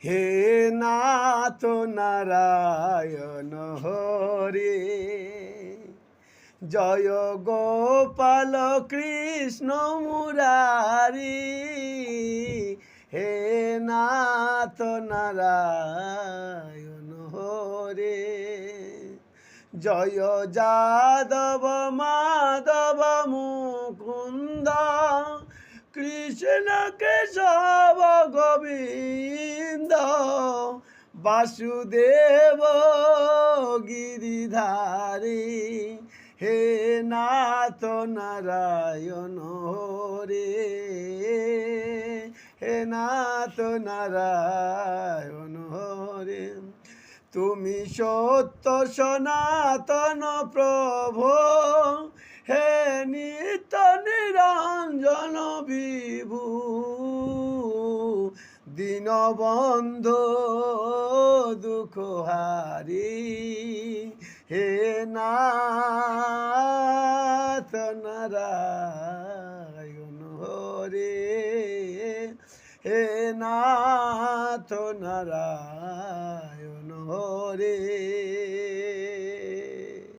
হে নাথ নারায়ণ হরে, জয় গোপাল কৃষ্ণ মুরারি, হে নাথ নারায়ণ হরে, জয় যাদব মাধব মুকুন্দ, কৃষ্ণ কেশব গোবিন্দ, বাসুদেব গিরিধারী, হে নাথ নারায়ণ হরে, হে নাথ নারায়ণ হরে। তুমি সত্য সনাতন প্রভু, হে নিত্য নিরঞ্জন বিভু, দীনবন্ধু দুঃখহারি, হে নাথ নারায়ণ হরে, হে নাথ নারায়ণ হরে।